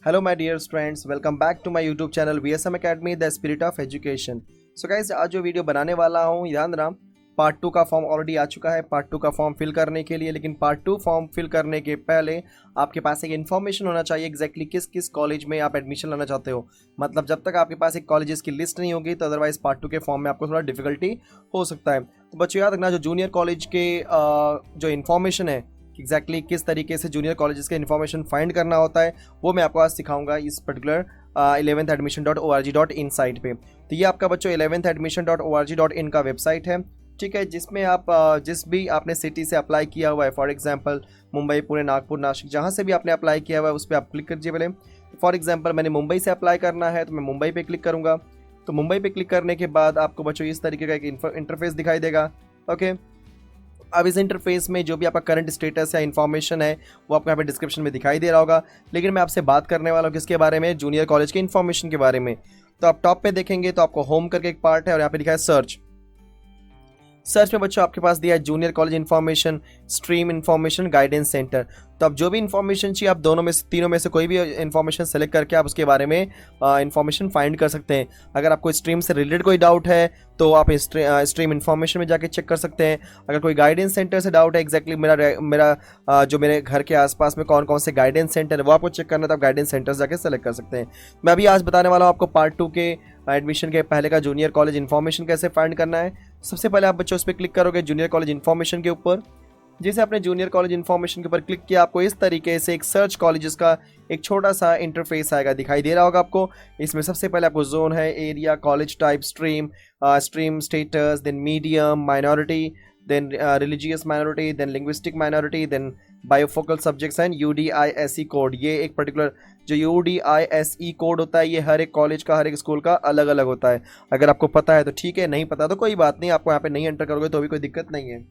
Hello my dear students, welcome back to my YouTube channel VSM academy the spirit of education. So guys, आज जो video बनाने वाला हूँ, ध्यान देना, पार्ट 2 का फॉर्म ऑलरेडी आ चुका है। पार्ट 2 का फॉर्म फिल करने के लिए, लेकिन पार्ट 2 फॉर्म फिल करने के पहले आपके पास एक इन्फॉर्मेशन होना चाहिए एग्जैक्टली किस किस कॉलेज में आप एडमिशन लेना चाहते हो। मतलब जब तक आपके पास एक कॉलेजेस की लिस्ट नहीं होगी तो अदरवाइज पार्ट 2 के फॉर्म में आपको थोड़ा डिफिकल्टी हो सकता है। तो बच्चों याद रखना, जो जूनियर कॉलेज के जो इन्फॉर्मेशन है एग्जैक्टली किस तरीके से जूनियर कॉलेजेस के इन्फॉर्मेशन फाइंड करना होता है, वो मैं आपको आज सिखाऊंगा इस पर्टिकुलर 11thadmission.org.in साइट पे। तो ये आपका बच्चों 11thadmission.org.in का वेबसाइट है, ठीक है, जिसमें आप जिस भी आपने सिटी से अप्लाई किया हुआ है, फॉर एग्जांपल मुंबई, पुणे, नागपुर, नासिक, जहाँ से भी आपने अप्लाई किया हुआ है उस पर आप क्लिक कीजिए पहले। फॉर एग्जांपल मैंने मुंबई से अप्लाई करना है तो मैं मुंबई पे क्लिक करूँगा। तो मुंबई पे क्लिक करने के बाद आपको बच्चों इस तरीके का एक इंटरफेस दिखाई देगा। ओके, अब इस इंटरफेस में जो भी आपका करंट स्टेटस या इन्फॉर्मेशन है वो आपको यहाँ पे डिस्क्रिप्शन में दिखाई दे रहा होगा, लेकिन मैं आपसे बात करने वाला हूँ किसके बारे में, जूनियर कॉलेज के इन्फॉर्मेशन के बारे में। तो आप टॉप पे देखेंगे तो आपको होम करके एक पार्ट है और यहाँ पे लिखा है सर्च। सर्च में बच्चों आपके पास दिया है junior college information, stream information, guidance centre. तो अब जो भी इन्फॉर्मेशन चाहिए आप दोनों में से, तीनों में से कोई भी इन्फॉर्मेशन सेलेक्ट करके आप उसके बारे में इन्फॉर्मेशन फाइंड कर सकते हैं। अगर आपको स्ट्रीम से रिलेटेड कोई डाउट है तो आप स्ट्रीम इन्फॉर्मेशन में जाके चेक कर सकते हैं। अगर कोई गाइडेंस सेंटर से डाउट है, एग्जैक्टली जो मेरे घर के आसपास में कौन कौन से गाइडेंस सेंटर है वो आपको चेक करना है, तो आप गाइडेंस सेंटर जाके सेलेक्ट कर सकते हैं। मैं अभी आज बताने वाला हूँ आपको पार्ट 2 के एडमिशन के पहले का जूनियर कॉलेज इन्फॉर्मेशन कैसे फाइंड करना है। सबसे पहले आप बच्चों उस पर क्लिक करोगे जूनियर कॉलेज इन्फॉर्मेशन के ऊपर। जैसे आपने जूनियर कॉलेज इन्फॉर्मेशन के ऊपर क्लिक किया, आपको इस तरीके से एक सर्च कॉलेजेस का एक छोटा सा इंटरफेस आएगा, दिखाई दे रहा होगा आपको। इसमें सबसे पहले आपको जोन है, area, college type, stream status, then medium, minority, then religious minority, then linguistic minority, then bifocal subjects and UDISE code. ये एक पर्टिकुलर जो UDISE कोड होता है ये हर एक कॉलेज का, हर एक स्कूल का अलग अलग होता है। अगर आपको पता है तो ठीक है, नहीं पता तो कोई बात नहीं, आपको यहाँ पे नहीं एंटर करोगे तो भी कोई दिक्कत नहीं है।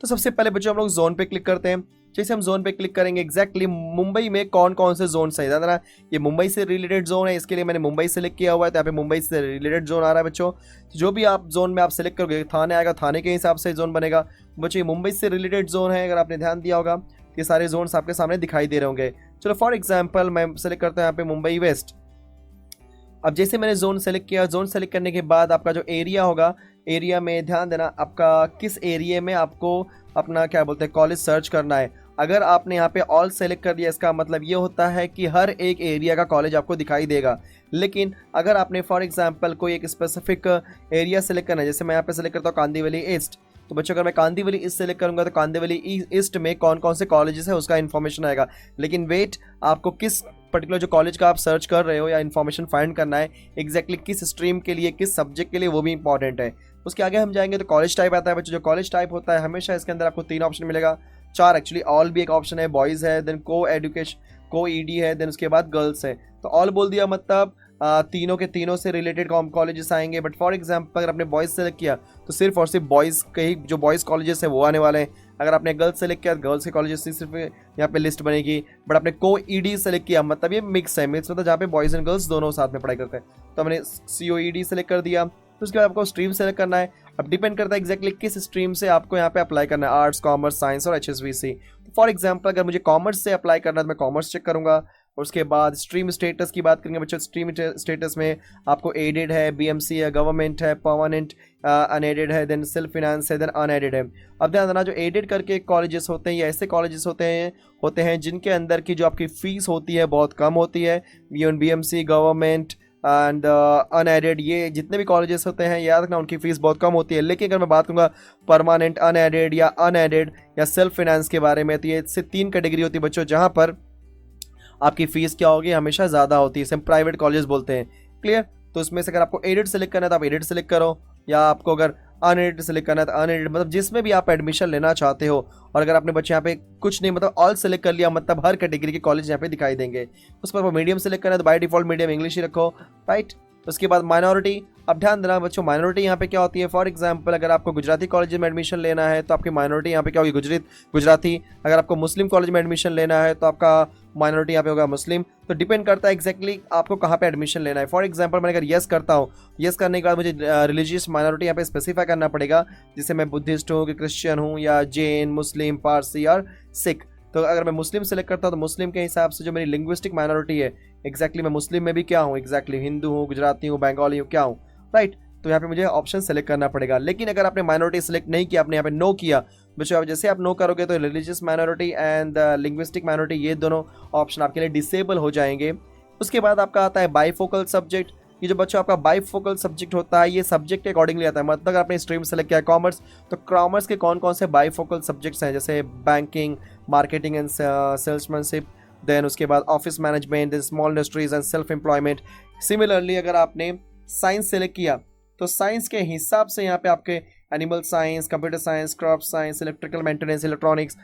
तो सबसे पहले बच्चों हम लोग जोन पे क्लिक करते हैं। जैसे हम जोन पे क्लिक करेंगे, एग्जैक्टली मुंबई में कौन कौन से जोन है, ज़्यादा ना ये मुंबई से रिलेटेड जोन है, इसके लिए मैंने मुंबई सेलेक्ट किया हुआ है। तो यहाँ पे मुंबई से रिलेटेड जोन आ रहा है बच्चों। तो जो भी आप जोन में आप सेलेक्ट करोगे, थाने आएगा, थाने के हिसाब से जोन बनेगा। बच्चों ये मुंबई से रिलेटेड जोन है, अगर आपने ध्यान दिया होगा ये सारे जोन्स आपके सामने दिखाई दे रहे होंगे। चलो फॉर एग्जाम्पल मैं सेलेक्ट करता हूँ यहाँ पे मुंबई वेस्ट। अब जैसे मैंने जोन सेलेक्ट किया, जोन सेलेक्ट करने के बाद आपका जो एरिया होगा, एरिया में ध्यान देना आपका किस एरिया में आपको अपना क्या बोलते हैं कॉलेज सर्च करना है। अगर आपने यहाँ पे ऑल सेलेक्ट कर दिया, इसका मतलब ये होता है कि हर एक एरिया का कॉलेज आपको दिखाई देगा। लेकिन अगर आपने फॉर एग्जांपल कोई एक स्पेसिफिक एरिया सेलेक्ट करना है, जैसे मैं यहाँ पे सेलेक्ट करता हूँ कांदीवली ईस्ट, तो बच्चों अगर मैं कांदीवली ईस्ट सेलेक्ट करूंगा तो कांदीवली ईस्ट में कौन कौन से कॉलेजेस है उसका इन्फॉर्मेशन आएगा। लेकिन वेट, आपको किस पर्टिकुलर जो कॉलेज का आप सर्च कर रहे हो या इन्फॉर्मेशन फाइंड करना है, एग्जैक्टली किस स्ट्रीम के लिए, किस सब्जेक्ट के लिए, वो भी इंपॉर्टेंट है। उसके आगे हम जाएंगे तो कॉलेज टाइप आता है बच्चों। जो कॉलेज टाइप होता है हमेशा इसके अंदर आपको 3 ऑप्शन मिलेगा, 4 एक्चुअली, ऑल भी एक ऑप्शन है, बॉयज़ है, देन को ED है, देन उसके बाद गर्ल्स है। तो ऑल बोल दिया मतलब तीनों के तीनों से रिलेटेड कॉलेजेस आएंगे। बट फॉर एग्जांपल अगर आपने बॉयज़ सेलेक्ट किया तो सिर्फ और सिर्फ बॉयज़ के ही जो बॉयज़ कॉलेजेस हैं वो आने वाले हैं। अगर आपने गर्ल्स सेलेक्ट किया तो गर्ल्स के कॉलेजेस से सिर्फ यहाँ पे लिस्ट बनेगी। बट आपने को ED सेलेक्ट किया मतलब ये मिक्स है, मिक्स मतलब जहाँ पे बॉयज़ एंड गर्ल्स दोनों साथ में पढ़ाई करते हैं। तो हमने COED सेलेक्ट कर दिया। तो उसके बाद आपको स्ट्रीम सेलेक्ट करना है। अब डिपेंड करता है एग्जैक्टली किस स्ट्रीम से आपको यहाँ पे अप्लाई करना है, आर्ट्स, कॉमर्स, साइंस और HSBC। फॉर एग्जांपल अगर मुझे कॉमर्स से अप्लाई करना है तो मैं कॉमर्स चेक करूँगा। और उसके बाद स्ट्रीम स्टेटस की बात करेंगे बच्चों। स्ट्रीम स्टेटस में आपको एडेड है, BMC है, गवर्नमेंट है, परमानेंट, अनएडेड है, देन सेल्फ फाइनेंस है, देन अनएडेड है। अब ध्यान देना, जो एडेड करके कॉलेजेस होते हैं या ऐसे कॉलेजेस होते हैं जिनके अंदर की जो आपकी फीस होती है बहुत कम होती है। BMC, गवर्नमेंट एंड अनएडेड, ये जितने भी कॉलेजेस होते हैं याद रखना उनकी फ़ीस बहुत कम होती है। लेकिन अगर मैं बात करूँगा परमानेंट, अनएडेड या सेल्फ फाइनेंस के बारे में, तो ये इससे 3 कैटेगरी होती है बच्चों जहाँ पर आपकी फ़ीस क्या होगी, हमेशा ज़्यादा होती है, इसे हम प्राइवेट कॉलेज बोलते हैं। क्लियर? तो उसमें से अगर आपको एडेड सेलेक्ट करना है तो आप एडेड सेलेक्ट करो, या आपको अगर अनएडेड सेलेक्ट करना है तो अनएडेड, मतलब जिसमें भी आप एडमिशन लेना चाहते हो। और अगर आपने बच्चे यहाँ पे कुछ नहीं मतलब ऑल सेलेक्ट कर लिया, मतलब हर कैटेगरी के कॉलेज यहाँ पे दिखाई देंगे। उस पर मीडियम सेलेक्ट करना है तो बाय डिफॉल्ट मीडियम इंग्लिश ही रखो, राइट। उसके बाद माइनॉरिटी। अब ध्यान देना बच्चों, माइनॉरिटी यहाँ पे क्या होती है, फॉर एग्जांपल अगर आपको गुजराती कॉलेज में एडमिशन लेना है तो आपकी माइनॉरिटी यहाँ पे क्या होगी, गुजराती। अगर आपको मुस्लिम कॉलेज में एडमिशन लेना है तो आपका माइनॉरिटी यहाँ पे होगा मुस्लिम। तो डिपेंड करता है एग्जैक्टली आपको कहाँ पे एडमिशन लेना है। फॉर एग्जांपल मैंने अगर येस करता हूँ, येस करने के बाद मुझे रिलीजियस माइनॉरिटी यहाँ पे स्पेसिफाई करना पड़ेगा, जैसे मैं बुद्धिस्ट हूँ कि क्रिश्चियन हूँ या जैन, मुस्लिम, पारसी और सिख। तो अगर मैं मुस्लिम सेलेक्ट करता हूँ तो मुस्लिम के हिसाब से जो मेरी लिंग्विस्टिक माइनॉरिटी है, एग्जैक्टली मैं मुस्लिम में भी क्या हूँ, एग्जैक्टली हिंदू हूँ, गुजराती हूँ, बंगाली हूँ, क्या हूँ, राइट। तो यहाँ पे मुझे ऑप्शन सेलेक्ट करना पड़ेगा। लेकिन अगर आपने माइनॉरिटी सेलेक्ट नहीं किया, आपने यहाँ पे नो किया, बच्चों जैसे आप नो करोगे तो religious minority and linguistic minority ये दोनों ऑप्शन आपके लिए डिसेबल हो जाएंगे। उसके बाद आपका आता है बाईफोकल सब्जेक्ट। ये जो बच्चों आपका बाईफोकल सब्जेक्ट होता है, ये सब्जेक्ट के अकॉर्डिंगली आता है। मतलब अगर आपने स्ट्रीम सेलेक्ट किया कॉमर्स, तो कॉमर्स के कौन कौन से बाईफोकल सब्जेक्ट्स हैं, जैसे banking, marketing and salesmanship, then उसके बाद office management, then small industries and self employment. Similarly अगर आपने साइंस सेलेक्ट किया तो साइंस के हिसाब से यहाँ पे आपके animal science, computer science, crop science, electrical maintenance, electronics,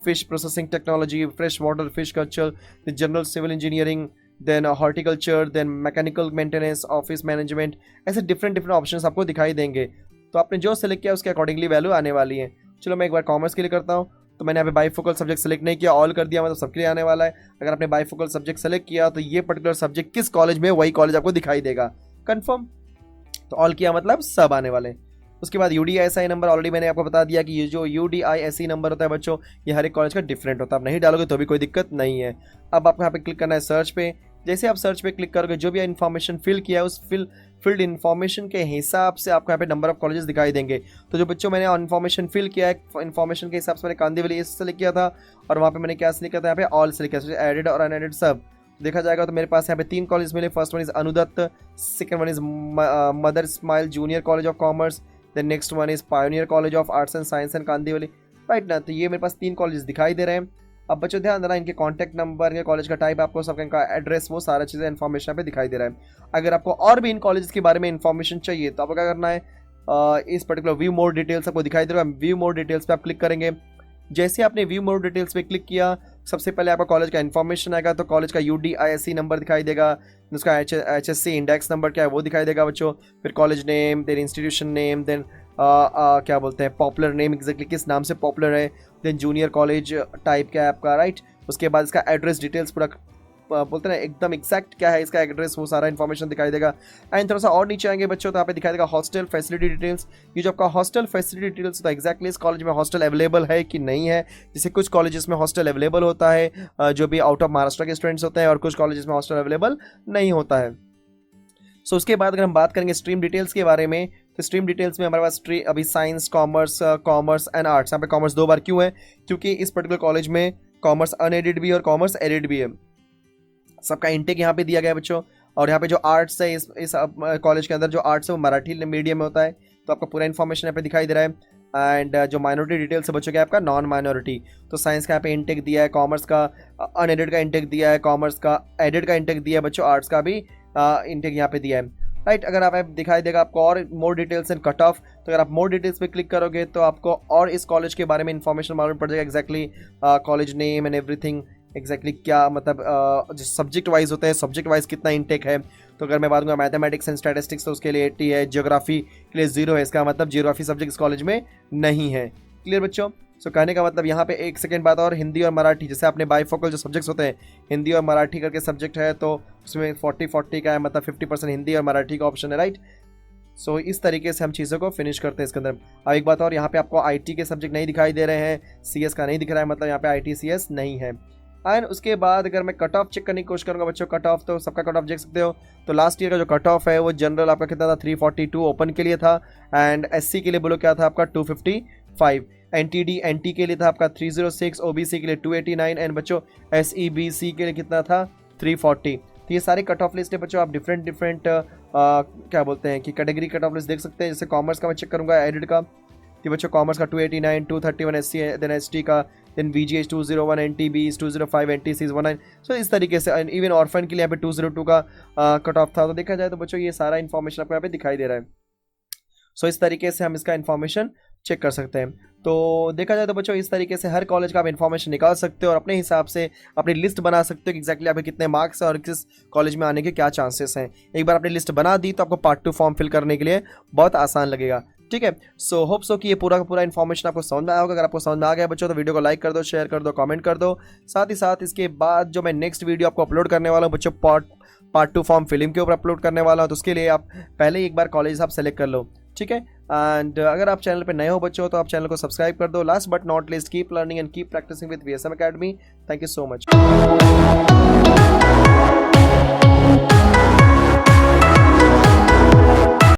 fish processing technology, fresh water fish culture, general civil engineering, then horticulture, then mechanical maintenance, office management, ऐसे डिफरेंट ऑप्शंस आपको दिखाई देंगे। तो आपने जो सेलेक्ट किया उसके अकॉर्डिंगली वैल्यू आने वाली है। चलो मैं एक बार कॉमर्स के लिए करता हूँ। तो मैंने यहाँ पे बाईफोकल सब्जेक्ट सेलेक्ट नहीं किया, ऑल कर दिया, मतलब सबके लिए आने वाला है। अगर आपने बाईफोकल सब्जेक्ट सेलेक्ट किया तो ये पर्टिकुलर सब्जेक्ट किस कॉलेज में, वही कॉलेज आपको दिखाई देगा। कंफर्म। तो ऑल किया मतलब सब आने वाले। उसके बाद UDISI नंबर ऑलरेडी मैंने आपको बता दिया कि ये जो UDISI नंबर होता है बच्चों, ये हर एक कॉलेज का डिफरेंट होता है। आप नहीं डालोगे तो भी कोई दिक्कत नहीं है। अब आपको यहाँ पे क्लिक करना है सर्च पे। जैसे आप सर्च पे क्लिक करोगे, जो भी इन्फॉर्मेशन फिल किया है उस फिल्ड इन्फॉर्मेशन के हिसाब से आपको यहाँ पे नंबर ऑफ कॉलेजेस दिखाई देंगे। तो जो बच्चों मैंने इन्फॉर्मेशन फिल किया है, इन्फॉर्मेशन के हिसाब से मैंने कांदिवली सेलेक्ट किया था, और वहाँ पे मैंने क्या सेलेक्ट किया था, यहाँ पे ऑल सेलेक्ट किया, एडेड और अनएडेड सब देखा जाएगा। तो मेरे पास यहाँ पे 3 कॉलेज मिले। First one is Anudatt, second one is mother smile junior college of commerce, then next one is pioneer college of arts and science and Kandivali, right ना। तो ये मेरे पास 3 कॉलेज दिखाई दे रहे हैं। अब बच्चों ध्यान देना, इनके कॉन्टैक्ट नंबर, इनके कॉलेज का टाइप, आपको सबका इनका एड्रेस, वो सारा चीज़ें इन्फॉर्मेशन पे दिखाई दे रहा है। अगर आपको और भी इन कॉलेज के बारे में इन्फॉर्मेशन चाहिए तो आपको क्या करना है, इस पर्टिकुलर व्यू मोर डिटेल्स आपको दिखाई दे रहा है, व्यू मोर डिटेल्स पे आप क्लिक करेंगे। जैसे आपने व्यू मोर डिटेल्स पे क्लिक किया, सबसे पहले आपका कॉलेज का इन्फॉर्मेशन आएगा। तो कॉलेज का UDISI नंबर दिखाई देगा, उसका HSC इंडेक्स नंबर क्या है वो दिखाई देगा बच्चों। फिर college name, then institution name, then क्या बोलते हैं पॉपुलर नेम, एग्जैक्टली किस नाम से पॉपुलर है, देन जूनियर कॉलेज टाइप क्या है आपका, राइट। उसके बाद इसका एड्रेस डिटेल्स पूरा बोलते हैं ना एकदम एग्जैक्ट क्या है इसका एड्रेस, वो सारा इन्फॉर्मेशन दिखाई देगा। एंड थोड़ा सा और नीचे आएंगे बच्चों तो यहाँ पे दिखाई देगा हॉस्टल फैसिलिटी डिटेल्स। ये जो आपका हॉस्टल फैसिलिटी डिटेल्स होता है, एग्जैक्टली इस कॉलेज में हॉस्टल अवेलेबल है कि नहीं है। जैसे कुछ कॉलेजेस में हॉस्टल अवेलेबल होता है जो भी आउट ऑफ महाराष्ट्र के स्टूडेंट्स होते हैं, और कुछ कॉलेजेस में हॉस्टल अवेलेबल नहीं होता है। सो उसके बाद अगर हम बात करेंगे स्ट्रीम डिटेल्स के बारे में, तो स्ट्रीम डिटेल्स में हमारे पास अभी साइंस, कॉमर्स एंड आर्ट्स। यहाँ पे कॉमर्स 2 बार क्यों है, क्योंकि इस पर्टिकुलर कॉलेज में कॉमर्स अनएडेड भी है और कॉमर्स एडेड भी है। सबका इंटेक यहाँ पे दिया गया है बच्चों। और यहाँ पे जो आर्ट्स है, इस कॉलेज के अंदर जो आर्ट्स है वो मराठी मीडियम में होता है। तो आपका पूरा इन्फॉर्मेशन यहाँ पे दिखाई दे रहा है। एंड जो माइनॉरिटी डिटेल्स है बच्चों के आपका नॉन माइनॉरिटी। तो साइंस का यहाँ पे इंटेक दिया है, कॉमर्स का अनएडेड का इंटेक दिया है, कॉमर्स का एडेड का इंटेक दिया है बच्चों, आर्ट्स का भी इंटेक यहाँ पे दिया है, राइट। अगर आप दिखाई देगा आपको और more details and cut off. तो अगर आप मोर डिटेल्स पे क्लिक करोगे तो आपको और इस कॉलेज के बारे में इन्फॉर्मेशन मालूम पड़ जाएगा, exactly college name and everything, exactly क्या मतलब जो सब्जेक्ट वाइज होते हैं, सब्जेक्ट वाइज कितना इंटेक है। तो अगर मैं बात करूँगा मैथमेटिक्स एंड स्टैटिस्टिक्स तो उसके लिए 80 है, ज्योग्राफी के लिए 0 है। इसका मतलब ज्योग्राफी सब्जेक्ट इस कॉलेज में नहीं है। क्लियर बच्चों। सो कहने का मतलब यहाँ पे एक सेकंड बात और, हिंदी और मराठी, जैसे आपने बाईफोकल जो सब्जेक्ट्स होते हैं हिंदी और मराठी करके सब्जेक्ट है, तो उसमें 40-40 का है, मतलब 50% हिंदी और मराठी का ऑप्शन है, राइट। सो इस तरीके से हम चीज़ों को फिनिश करते हैं इसके अंदर। अब एक बात और, यहाँ पे आपको IT के सब्जेक्ट नहीं दिखाई दे रहे हैं, CS का नहीं दिख रहा है, मतलब यहाँ पे IT CS नहीं है। एंड उसके बाद अगर मैं कट ऑफ चेक करने की कोशिश करूँगा बच्चों, कट ऑफ तो सबका कट ऑफ देख सकते हो। तो लास्ट ईयर का जो कट ऑफ है वो जनरल आपका कितना था, 342 ओपन के लिए था। एंड SC के लिए बोलो क्या था आपका 255, NT के लिए था आपका 306, OBC के लिए 289, एंड बच्चों SEBC के लिए कितना था 340। तो ये सारे कट ऑफ लिस्ट है बच्चों। आप डिफरेंट क्या बोलते हैं कि कैटेगरी कट ऑफ लिस्ट देख सकते हैं। जैसे कॉमर्स का मैं चेक करूँगा एडिड का, तो बच्चों कॉमर्स का 289, 231 SC, देन ST का, देन VGH 201, NTB 205, NTC 19। सो इस तरीके से इवन ऑर्फन के लिए यहाँ पे 202 का कट ऑफ था। तो देखा जाए तो बच्चों ये सारा इन्फॉर्मेशन आपको यहाँ पे दिखाई दे रहा है। सो इस तरीके से हम इसका इन्फॉर्मेशन चेक कर सकते हैं। तो देखा जाए तो बच्चों इस तरीके से हर कॉलेज का आप इन्फॉर्मेशन निकाल सकते हो और अपने हिसाब से अपनी लिस्ट बना सकते हो कि एग्जैक्टली आपके कितने मार्क्स हैं और किस कॉलेज में आने के क्या चांसेस हैं। एक बार अपनी लिस्ट बना दी तो आपको पार्ट 2 फॉर्म फिल करने के लिए बहुत आसान लगेगा। ठीक है, सो होप सो कि ये पूरा का पूरा इन्फॉर्मेशन आपको समझ में आया होगा। अगर आपको समझ में आ गया बच्चों तो वीडियो को लाइक कर दो, शेयर कर दो, कमेंट कर दो। साथ ही साथ इसके बाद जो मैं नेक्स्ट वीडियो आपको अपलोड करने वाला हूँ बच्चों, पार्ट 2 फॉर्म फिलिंग के ऊपर अपलोड करने वाला हूँ, तो उसके लिए आप पहले एक बार कॉलेज आप सेलेक्ट कर लो। ठीक है। एंड अगर आप चैनल पे नए हो बच्चों तो आप चैनल को सब्सक्राइब कर दो। Last but not least, keep learning and keep practising with VSM Academy। Thank you so much.